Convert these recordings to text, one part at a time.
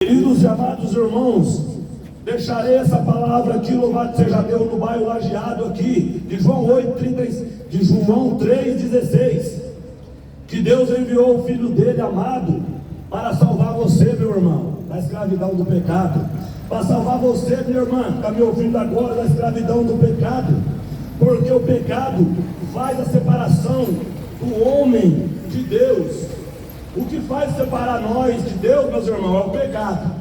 Queridos e amados irmãos, deixarei essa palavra aqui, louvado seja Deus, no bairro Lajeado aqui, de João 3,16, que Deus enviou o Filho dele amado para salvar você, meu irmão, da escravidão do pecado, para salvar você, minha irmã, que está me ouvindo agora, da escravidão do pecado, porque o pecado faz a separação do homem de Deus. O que faz separar nós de Deus, meus irmãos, é o pecado.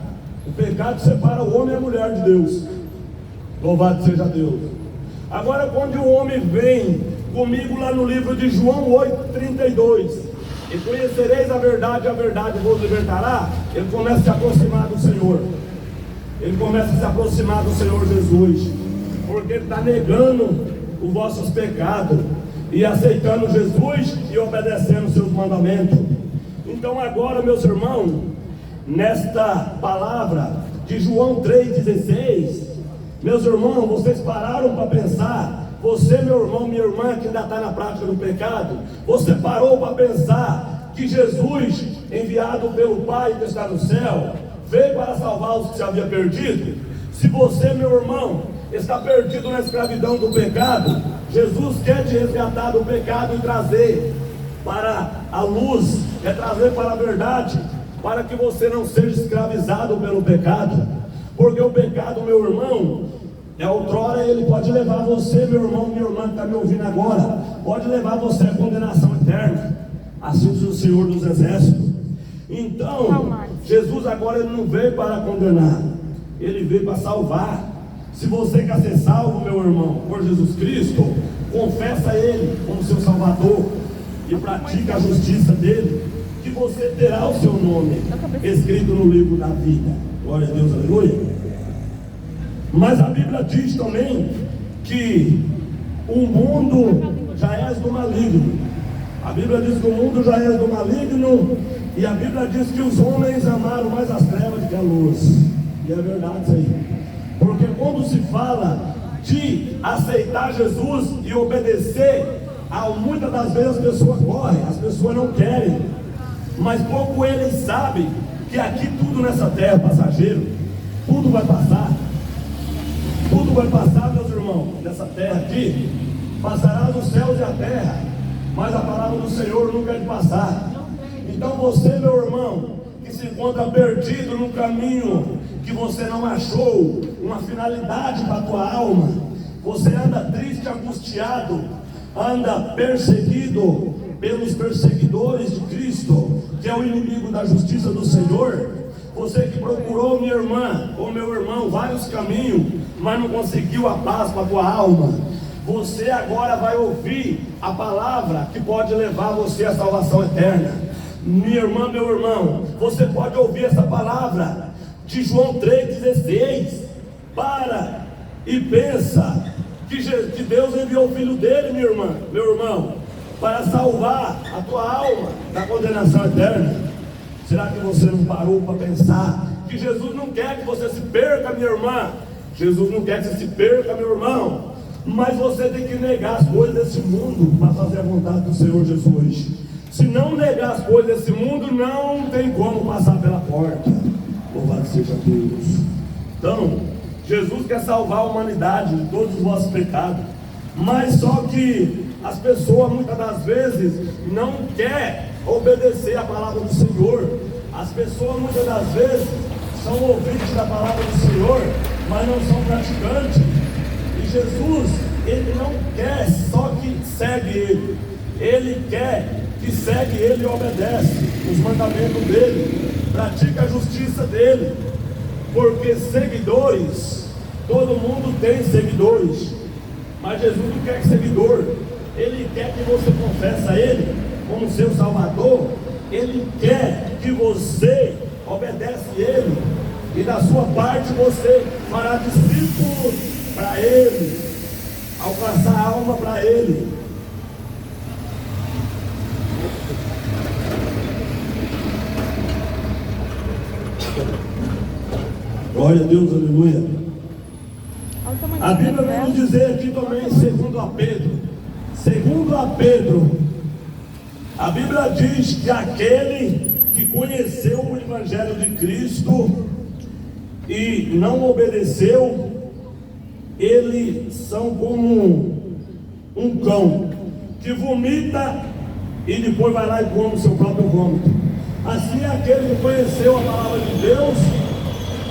O pecado separa o homem e a mulher de Deus. Louvado seja Deus. Agora, quando o homem vem comigo lá no livro de João 8,32, e conhecereis a verdade vos libertará, ele começa a se aproximar do Senhor. Ele começa a se aproximar do Senhor Jesus, porque ele está negando os vossos pecados e aceitando Jesus e obedecendo os seus mandamentos. Então agora, meus irmãos, nesta palavra de João 3,16, meus irmãos, vocês pararam para pensar? Você, meu irmão, minha irmã, que ainda está na prática do pecado, você parou para pensar que Jesus, enviado pelo Pai que está no céu, veio para salvar os que se haviam perdido? Se você, meu irmão, está perdido na escravidão do pecado, Jesus quer te resgatar do pecado e trazer para a luz, quer trazer para a verdade, para que você não seja escravizado pelo pecado, porque o pecado, meu irmão, outrora ele pode levar você, meu irmão, minha irmã que está me ouvindo agora, pode levar você à condenação eterna, assim diz o Senhor dos Exércitos. Então, Jesus agora ele não veio para condenar, ele veio para salvar. Se você quer ser salvo, meu irmão, por Jesus Cristo, confessa Ele como seu Salvador e pratica a justiça dele, que você terá o seu nome escrito no livro da vida. Glória a Deus, aleluia. Mas a Bíblia diz também que o mundo já é do maligno. A Bíblia diz que o mundo já é do maligno, e a Bíblia diz que os homens amaram mais as trevas do que a luz. E é verdade isso aí, porque quando se fala de aceitar Jesus e obedecer, muitas das vezes as pessoas correm, as pessoas não querem, mas pouco eles sabem que aqui tudo nessa terra é passageiro, tudo vai passar, meus irmãos, nessa terra aqui, passará os céus e a terra, mas a palavra do Senhor nunca é de passar. Então você, meu irmão, que se encontra perdido no caminho, que você não achou uma finalidade para a tua alma, você anda triste, angustiado, anda perseguido pelos perseguidores de Cristo, que é o inimigo da justiça do Senhor. Você que procurou, minha irmã ou meu irmão, vários caminhos, mas não conseguiu a paz para a tua alma, você agora vai ouvir a palavra que pode levar você à salvação eterna. Minha irmã, meu irmão, você pode ouvir essa palavra de João 3,16, para e pensa que Deus enviou o Filho dele, minha irmã, meu irmão, para salvar a tua alma da condenação eterna. Será que você não parou para pensar que Jesus não quer que você se perca, minha irmã? Jesus não quer que você se perca, meu irmão, mas você tem que negar as coisas desse mundo para fazer a vontade do Senhor Jesus. Se não negar as coisas desse mundo, não tem como passar pela porta. Louvado seja Deus. Então, Jesus quer salvar a humanidade de todos os vossos pecados, mas só que as pessoas muitas das vezes não querem obedecer a palavra do Senhor. As pessoas muitas das vezes são ouvintes da palavra do Senhor, mas não são praticantes. E Jesus, ele não quer só que segue ele quer que segue ele e obedece os mandamentos dele, pratica a justiça dele, porque seguidores, todo mundo tem seguidores, mas Jesus não quer seguidor, ele quer que você confesse a ele como seu Salvador, ele quer que você obedece ele, e da sua parte você fará discípulos para ele, alcançar a alma para ele. Glória a Deus, aleluia. A Bíblia vai nos dizer aqui também, segundo a Pedro, a Bíblia diz que aquele que conheceu o Evangelho de Cristo e não obedeceu, eles são como um cão que vomita e depois vai lá e come o seu próprio vômito. Assim é aquele que conheceu a palavra de Deus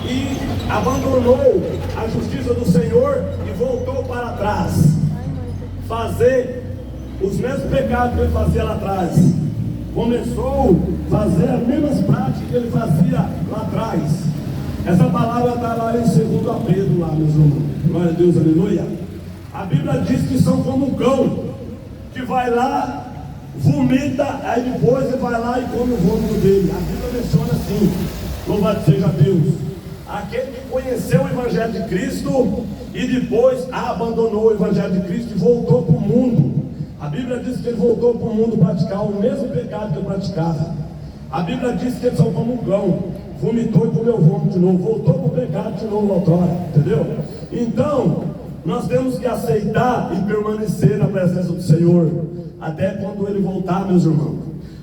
e abandonou a justiça do Senhor e voltou para trás, fazer os mesmos pecados que ele fazia lá atrás. Começou a fazer as mesmas práticas que ele fazia lá atrás. Essa palavra está lá em 2 Pedro, lá, meus irmãos. Glória a Deus, aleluia. A Bíblia diz que são como um cão que vai lá, vomita, aí depois ele vai lá e come o vômito dele. A Bíblia menciona assim. Louvado seja Deus. Aquele que conheceu o Evangelho de Cristo e depois abandonou o Evangelho de Cristo e voltou para o mundo. A Bíblia diz que ele voltou para o mundo praticar o mesmo pecado que ele praticava. A Bíblia diz que eles são como um cão, vomitou e comeu vômito de novo, voltou para o pecado de novo outrora, entendeu? Então, nós temos que aceitar e permanecer na presença do Senhor, até quando Ele voltar, meus irmãos.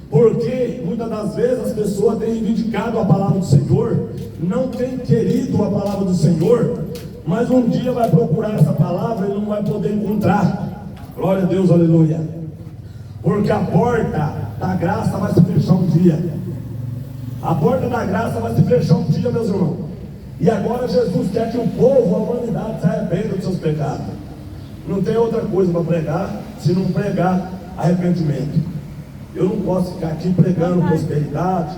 Porque, muitas das vezes, as pessoas têm reivindicado a palavra do Senhor, não têm querido a palavra do Senhor, mas um dia vai procurar essa palavra e não vai poder encontrar. Glória a Deus, aleluia. Porque a porta da graça vai se fechar um dia. A porta da graça vai se fechar um dia, meus irmãos. E agora Jesus quer que o povo, a humanidade, se arrependa dos seus pecados. Não tem outra coisa para pregar, se não pregar arrependimento. Eu não posso ficar aqui pregando prosperidade,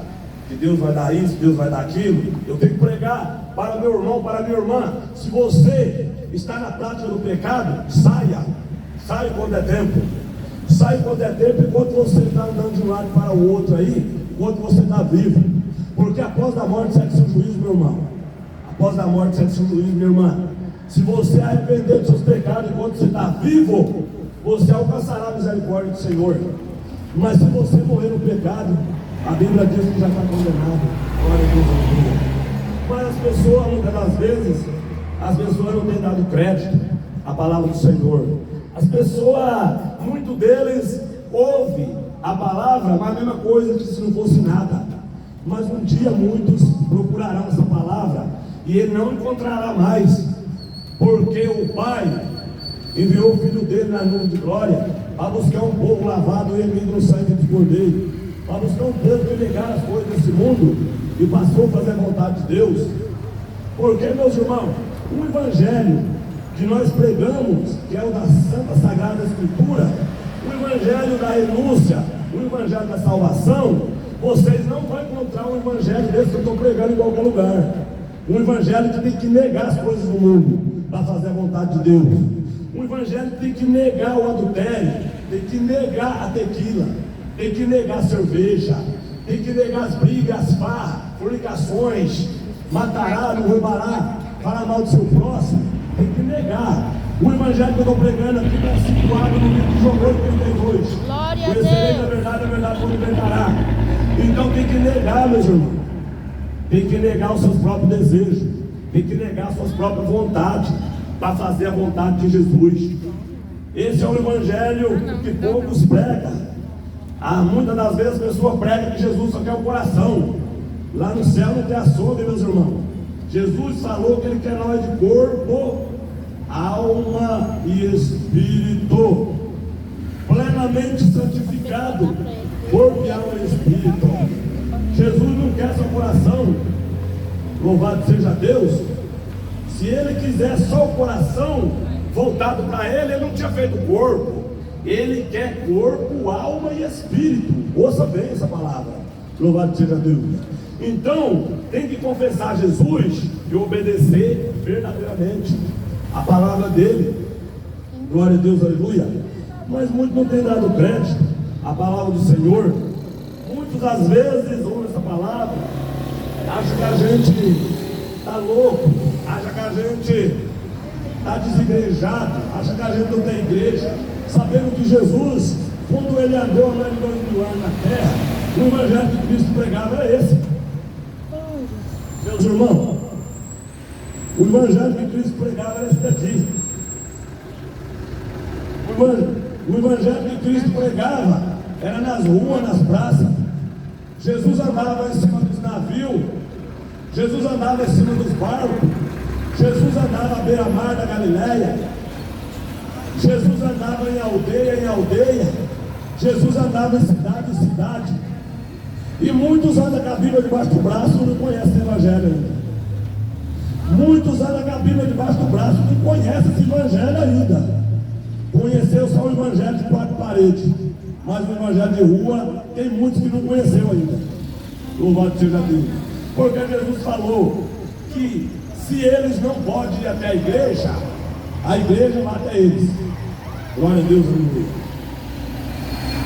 que Deus vai dar isso, Deus vai dar aquilo. Eu tenho que pregar para meu irmão, para minha irmã. Se você está na prática do pecado, saia. Saia quando é tempo. Saia quando é tempo, enquanto você está andando de um lado para o outro aí, enquanto você está vivo. Porque após a morte segue seu juízo, meu irmão. Após a morte segue seu juízo, minha irmã. Se você arrepender dos seus pecados enquanto você está vivo, você alcançará a misericórdia do Senhor. Mas se você morrer no pecado, a Bíblia diz que já está condenado. Glória a Deus. Mas as pessoas, muitas das vezes, as pessoas não têm dado crédito à palavra do Senhor. As pessoas, muito deles, ouvem a palavra, mas a mesma coisa que se não fosse nada. Mas um dia muitos procurarão essa palavra e ele não encontrará mais, porque o Pai enviou o Filho dele na nuvem de glória para buscar um povo lavado e remido no sangue do Cordeiro, para buscar um povo que negar as coisas desse mundo e passou a fazer a vontade de Deus. Porque, meus irmãos, o Evangelho que nós pregamos, que é o da Santa Sagrada Escritura, o Evangelho da renúncia, o Evangelho da salvação, vocês não vão encontrar um Evangelho desse que eu estou pregando em qualquer lugar. Um Evangelho que tem que negar as coisas do mundo para fazer a vontade de Deus. Um Evangelho que tem que negar o adultério, tem que negar a tequila, tem que negar a cerveja, tem que negar as brigas, as farras, fornicações, matará, não roubará, falar mal do seu próximo. Tem que negar. O Evangelho que eu estou pregando aqui está situado no livro de João 8:32. Glória a Conhecereis a verdade vos libertará. Então tem que negar, meus irmãos. Tem que negar os seus próprios desejos. Tem que negar as suas próprias vontades para fazer a vontade de Jesus. Esse é o Evangelho que poucos pregam. Muitas das vezes as pessoas pregam que Jesus só quer o coração. Lá no céu não tem açougue, meus irmãos. Jesus falou que Ele quer nós de corpo, alma e espírito, plenamente santificado, corpo e alma e espírito. Jesus não quer seu coração, louvado seja Deus. Se Ele quiser só o coração voltado para Ele, Ele não tinha feito o corpo. Ele quer corpo, alma e espírito. Ouça bem essa palavra, louvado seja Deus. Então, tem que confessar Jesus e obedecer verdadeiramente a palavra dele. Glória a Deus, aleluia. Mas muitos não têm dado crédito à palavra do Senhor. Muitos às vezes ouvem essa palavra, acham que a gente está louco, acham que a gente está desigrejado, acham que a gente não tem igreja, sabendo que Jesus, quando ele andou há mais de 2000 anos na terra, o Evangelho que Cristo pregava era esse. Meus irmãos, o Evangelho que Cristo pregava era esse daqui. O Evangelho que Cristo pregava era nas ruas, nas praças. Jesus andava em cima dos navios, Jesus andava em cima dos barcos, Jesus andava à beira-mar da Galileia, Jesus andava em aldeia, Jesus andava em cidade, e muitos andam com a Bíblia debaixo do braço e não conhecem o Evangelho ainda. Muitos andam com a Bíblia debaixo do braço e não conhecem esse Evangelho ainda. Conheceu só o Evangelho de quatro paredes, mas o Evangelho de rua tem muitos que não conheceu ainda. Louvado seja Deus. Porque Jesus falou que se eles não podem ir até a igreja vai até eles. Glória a Deus, aleluia.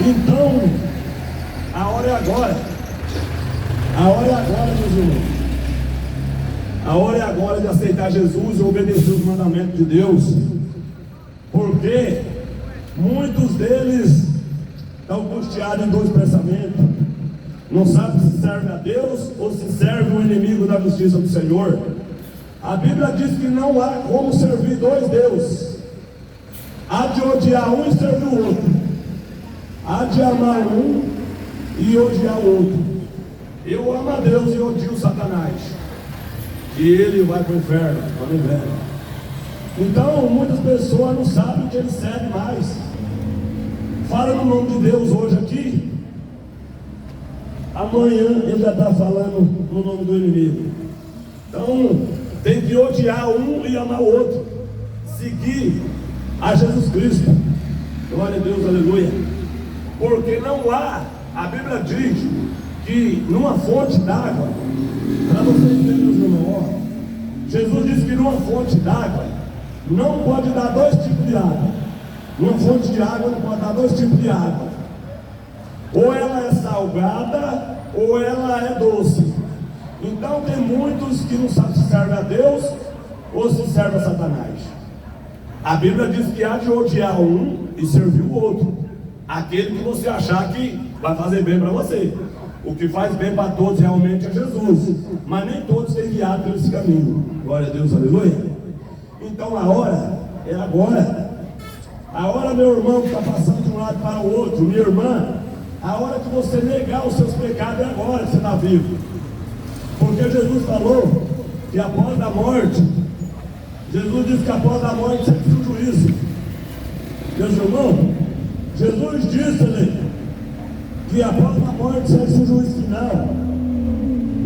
Então, a hora é agora. A hora é agora, meus irmãos. A hora é agora de aceitar Jesus e obedecer os mandamentos de Deus. Porque muitos deles estão angustiados em dois pensamentos. Não sabe se serve a Deus ou se serve o inimigo da justiça do Senhor. A Bíblia diz que não há como servir dois deuses. Há de odiar um e servir o outro. Há de amar um e odiar o outro. Eu amo a Deus e odio Satanás. E ele vai para o inferno, para o inferno. Então, muitas pessoas não sabem o que ele serve mais. Fala no nome de Deus hoje aqui. Amanhã ele já está falando no nome do inimigo. Então, tem que odiar um e amar o outro. Seguir a Jesus Cristo. Glória a Deus, aleluia. Porque não há, a Bíblia diz que numa fonte d'água, para vocês verem, meus irmãos, Jesus disse que numa fonte d'água não pode dar dois tipos de água. Numa fonte de água não pode dar dois tipos de água. Ou ela é salgada, ou ela é doce. Então tem muitos que não sabem se serve a Deus ou se serve a Satanás. A Bíblia diz que há de odiar um e servir o outro. Aquele que você achar que vai fazer bem para você. O que faz bem para todos realmente é Jesus. Mas nem todos têm guiado por esse caminho. Glória a Deus, aleluia. Então a hora é agora. A hora, meu irmão, que está passando de um lado para o outro, minha irmã, a hora que você negar os seus pecados é agora que você está vivo. Porque Jesus falou que após a morte, Jesus disse que após a morte sempre o juízo. Meus irmãos, Jesus disse que após a morte sempre o juízo final.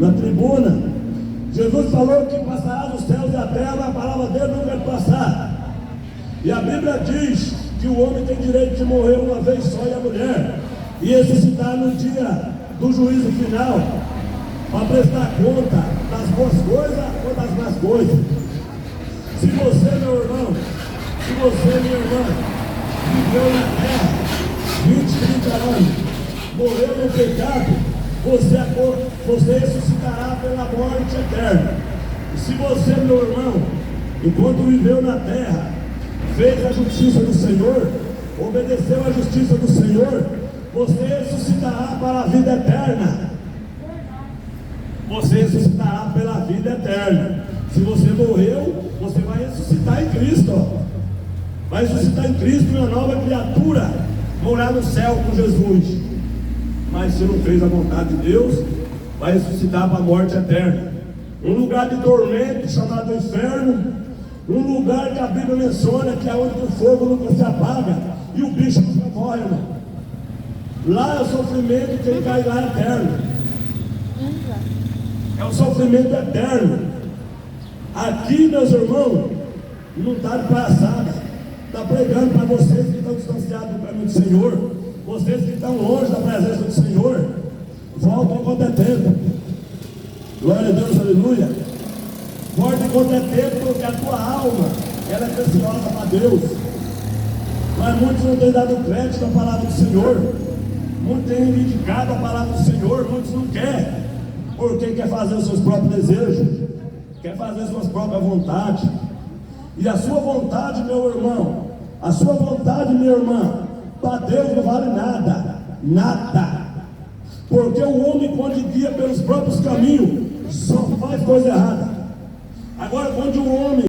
Na tribuna, Jesus falou que passará dos céus e a terra, a palavra dele não vai passar. E a Bíblia diz que o homem tem direito de morrer uma vez só e a mulher, e ressuscitar no dia do juízo final, para prestar conta das boas coisas ou das más coisas. Se você, meu irmão, se você, minha irmã, viveu na terra 20, 30 anos, morreu no pecado, você ressuscitará pela morte eterna. E se você, meu irmão, enquanto viveu na terra, fez a justiça do Senhor, obedeceu a justiça do Senhor, você ressuscitará para a vida eterna. Você ressuscitará pela vida eterna. Se você morreu, você vai ressuscitar em Cristo. Vai ressuscitar em Cristo, uma nova criatura, morar no céu com Jesus. Mas se não fez a vontade de Deus, vai ressuscitar para a morte eterna. Um lugar de tormento chamado inferno. Um lugar que a Bíblia menciona que é onde o fogo nunca se apaga e o bicho nunca morre, irmão. Lá é o sofrimento, quem cai lá é eterno. É o sofrimento eterno. Aqui, meus irmãos, não está de palhaçada. Está pregando para vocês que estão distanciados do caminho do Senhor, vocês que estão longe da presença do Senhor. Volta enquanto é tempo. Glória a Deus, aleluia. Volta enquanto é tempo, porque a tua alma, ela é preciosa para Deus. Mas muitos não têm dado crédito à palavra do Senhor. Muitos têm reivindicado a palavra do Senhor, muitos não querem, porque quer fazer os seus próprios desejos, quer fazer suas próprias vontades. E a sua vontade, meu irmão, a sua vontade, minha irmã, para Deus não vale nada, nada. Porque o homem, quando guia pelos próprios caminhos, só faz coisa errada. Agora, quando o homem